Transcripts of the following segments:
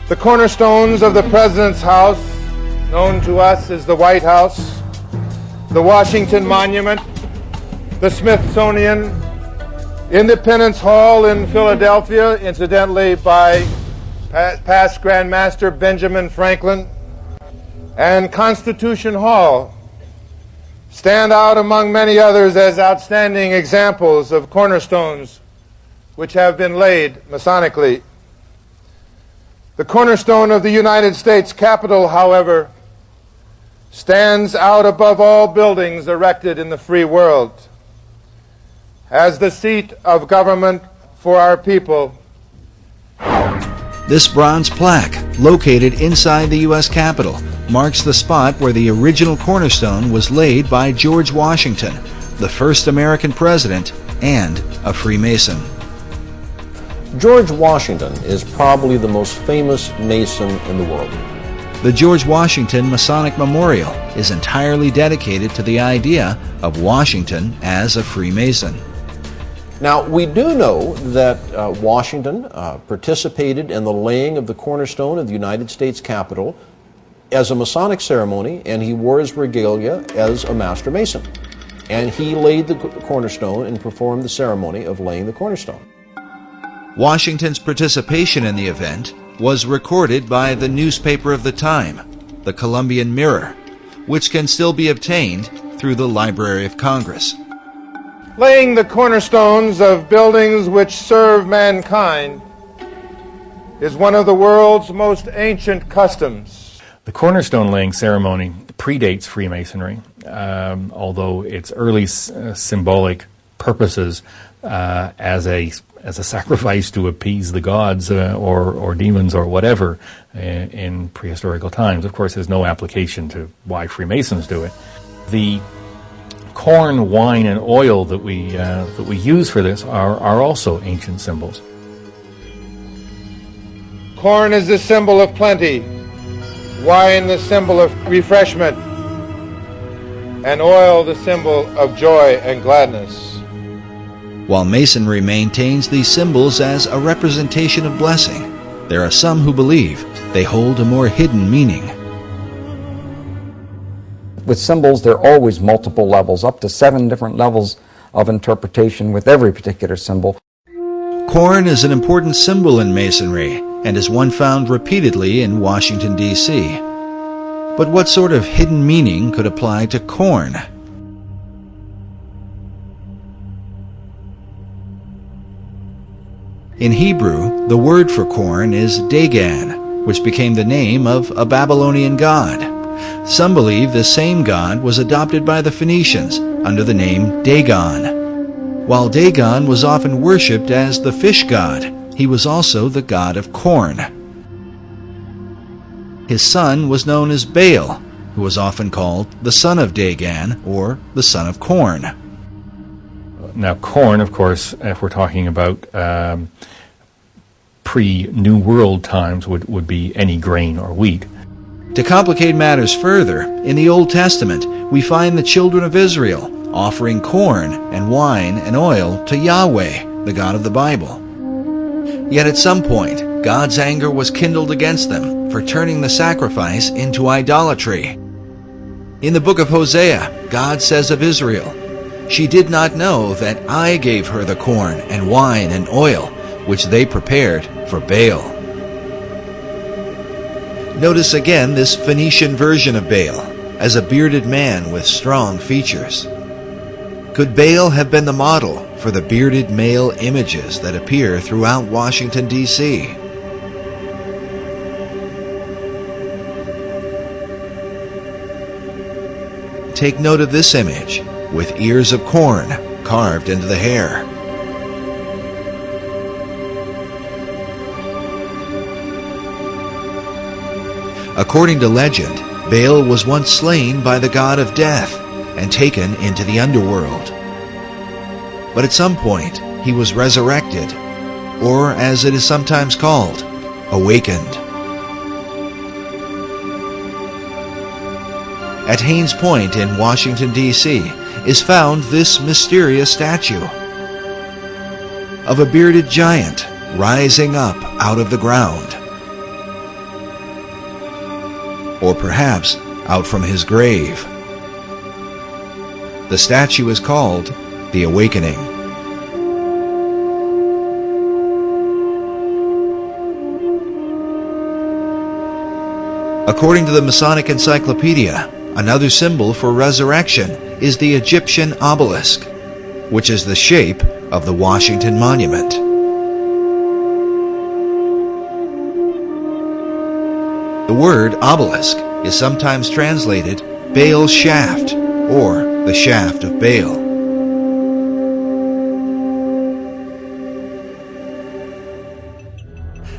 The cornerstones of the President's house, known to us as the White House, the Washington Monument, the Smithsonian, Independence Hall in Philadelphia, incidentally by past Grandmaster Benjamin Franklin, and Constitution Hall stand out among many others as outstanding examples of cornerstones which have been laid Masonically. The cornerstone of the United States Capitol, however, stands out above all buildings erected in the free world as the seat of government for our people. This bronze plaque, located inside the U.S. Capitol, marks the spot where the original cornerstone was laid by George Washington, the first American president and a Freemason. George Washington is probably the most famous Mason in the world. The George Washington Masonic Memorial is entirely dedicated to the idea of Washington as a Freemason. Now, we do know that Washington participated in the laying of the cornerstone of the United States Capitol as a Masonic ceremony, and he wore his regalia as a Master Mason. And he laid the cornerstone and performed the ceremony of laying the cornerstone. Washington's participation in the event was recorded by the newspaper of the time, the Columbian Mirror, which can still be obtained through the Library of Congress. Laying the cornerstones of buildings which serve mankind is one of the world's most ancient customs. The cornerstone laying ceremony predates Freemasonry, although its early symbolic purposes as a sacrifice to appease the gods or demons or whatever in prehistorical times. Of course, there's no application to why Freemasons do it. The corn, wine, and oil that we use for this are also ancient symbols. Corn is the symbol of plenty, wine the symbol of refreshment, and oil the symbol of joy and gladness. While Masonry maintains these symbols as a representation of blessing, there are some who believe they hold a more hidden meaning. With symbols, there are always multiple levels, up to 7 different levels of interpretation with every particular symbol. Corn is an important symbol in Masonry and is one found repeatedly in Washington, D.C. But what sort of hidden meaning could apply to corn? In Hebrew, the word for corn is Dagon, which became the name of a Babylonian god. Some believe this same god was adopted by the Phoenicians under the name Dagon. While Dagon was often worshipped as the fish god, he was also the god of corn. His son was known as Baal, who was often called the son of Dagon or the son of corn. Now, corn, of course, if we're talking about pre-New World times, would be any grain or wheat. To complicate matters further, in the Old Testament, we find the children of Israel offering corn and wine and oil to Yahweh, the God of the Bible. Yet at some point, God's anger was kindled against them for turning the sacrifice into idolatry. In the book of Hosea, God says of Israel, "She did not know that I gave her the corn and wine and oil, which they prepared for Baal." Notice again this Phoenician version of Baal, as a bearded man with strong features. Could Baal have been the model for the bearded male images that appear throughout Washington, D.C.? Take note of this image, with ears of corn carved into the hair. According to legend, Baal was once slain by the god of death and taken into the underworld. But at some point, he was resurrected, or as it is sometimes called, awakened. At Haines Point in Washington, D.C., is found this mysterious statue of a bearded giant rising up out of the ground. or perhaps out from his grave. The statue is called the Awakening. According to the Masonic Encyclopedia, another symbol for resurrection is the Egyptian obelisk, which is the shape of the Washington Monument. The word obelisk is sometimes translated Baal's shaft or the shaft of Baal.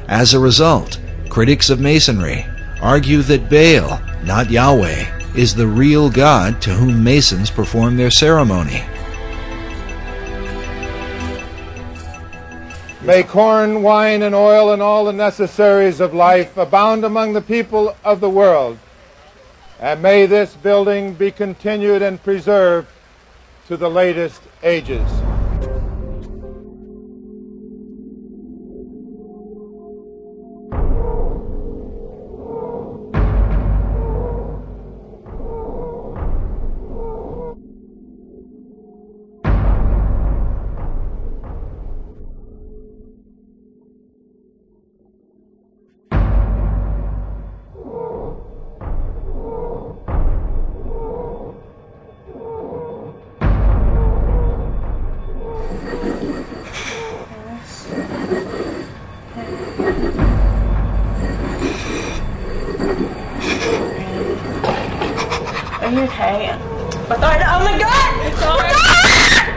As a result, critics of Masonry argue that Baal, not Yahweh, is the real God to whom Masons perform their ceremony. May corn, wine, and oil, and all the necessaries of life abound among the people of the world. And may this building be continued and preserved to the latest ages. Are you okay? Bathard, oh my god! Bathard!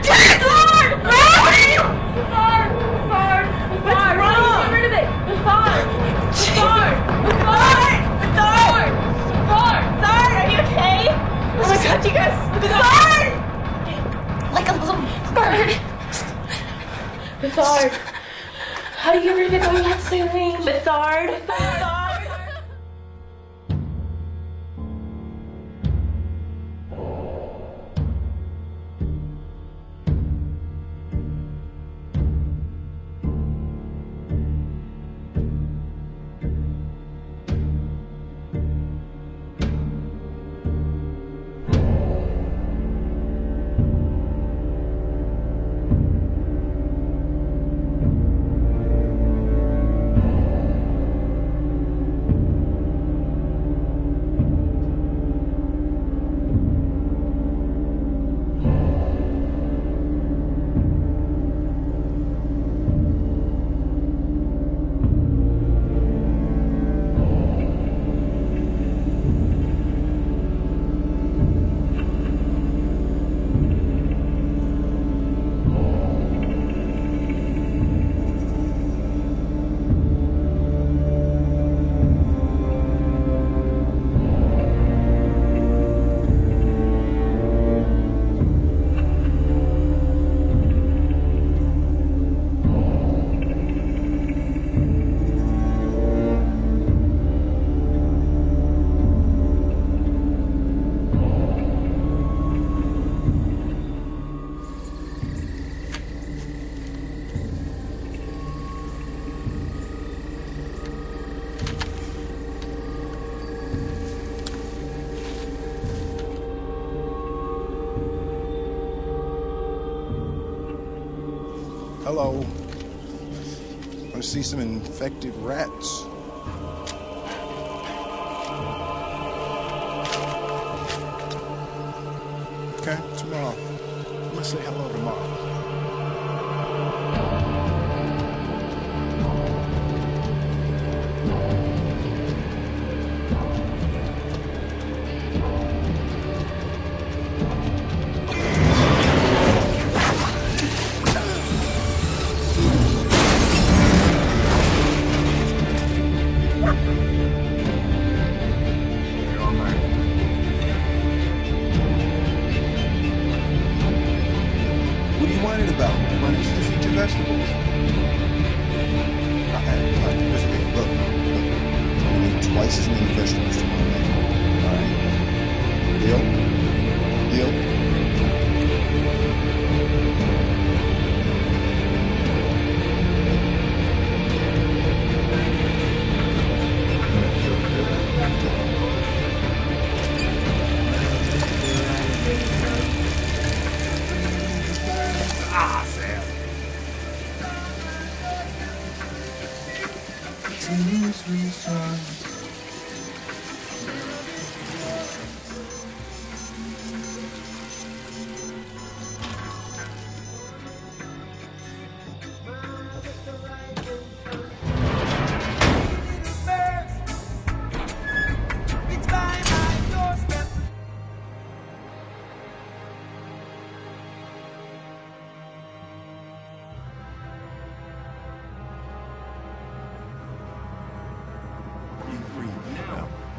Bathard! Bathard! What's wrong? Get rid of it! Bathard! Bathard! Bathard! Bathard! Are you okay? Oh my god, you guys! Bathard! Like a little bird. Bathard! How do you get rid of it? Oh, you have to say your name. Bathard! Bathard! Hello. Want to see some infected rats? Okay, tomorrow. I'm gonna say hello tomorrow. About? Why don't you just eat your vegetables? Look. You need twice as many vegetables tomorrow night. Alright? Deal? sweet son.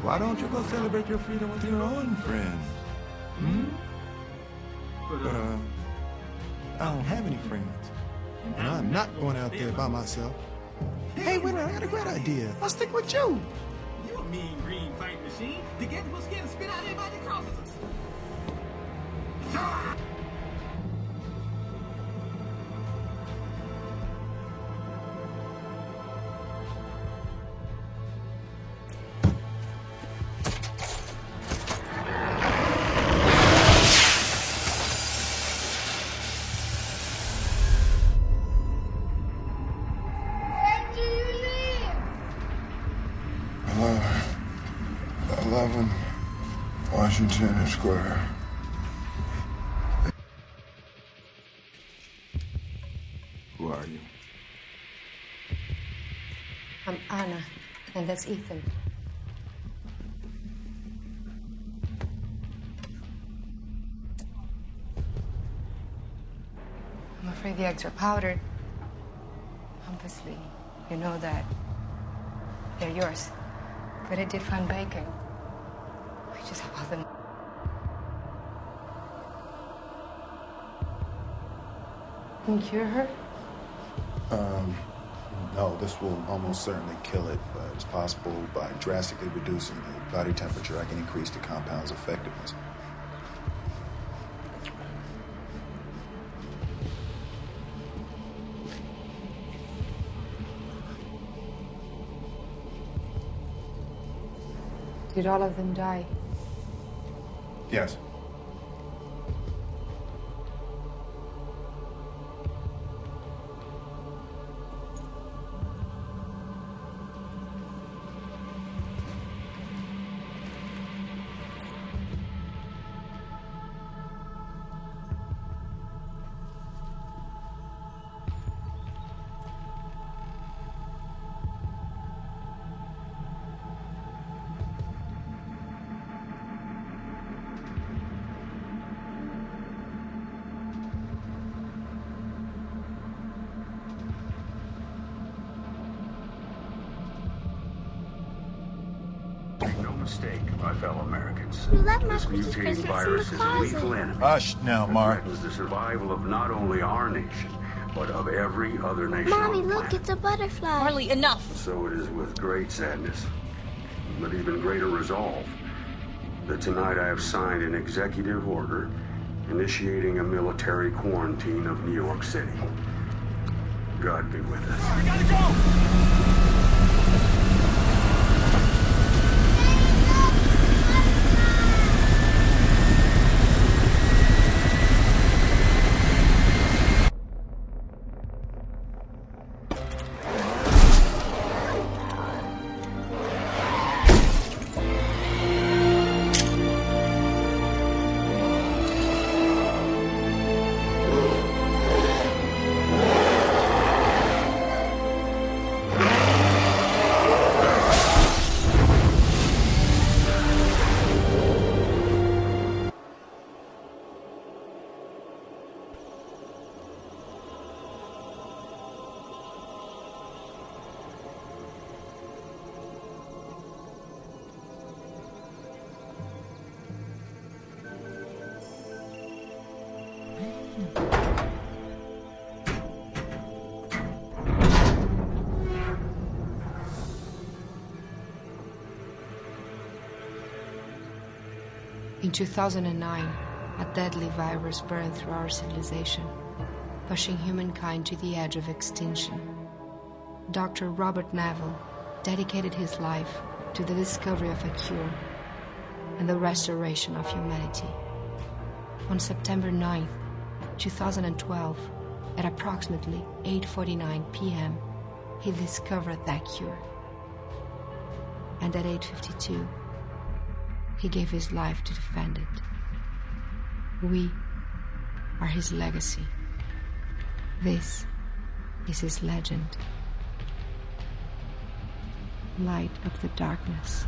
Why don't you go celebrate your freedom with your own friends? But, I don't have any friends. And I'm not going out there by myself. Hey, wait a minute, I got a great idea. I'll stick with you. You a mean green fight machine. Together we'll skin and spit out everybody that crosses us. Washington Square. Who are you? I'm Anna, and that's Ethan. I'm afraid the eggs are powdered. Obviously, you know that. They're yours. But I did find bacon. I just have all them. Can you cure her? No, this will almost certainly kill it, but it's possible by drastically reducing the body temperature, I can increase the compound's effectiveness. Did all of them die? Yes. Mistake, my fellow Americans. You left my This Christmas mutating presents virus in is the a closet. lethal enemy. Hush now, Mark. It threatens the survival of not only our nation, but of every other nation Mommy, on the look, planet. it's a butterfly. Marley, enough. So it is with great sadness, but even greater resolve, that tonight I have signed an executive order initiating a military quarantine of New York City. God be with us. I gotta go! In 2009, a deadly virus burned through our civilization, pushing humankind to the edge of extinction. Dr. Robert Neville dedicated his life to the discovery of a cure and the restoration of humanity. On September 9th, 2012, at approximately 8:49 p.m., he discovered that cure. and at 8:52, he gave his life to defend it. We are his legacy. This is his legend. Light of the darkness.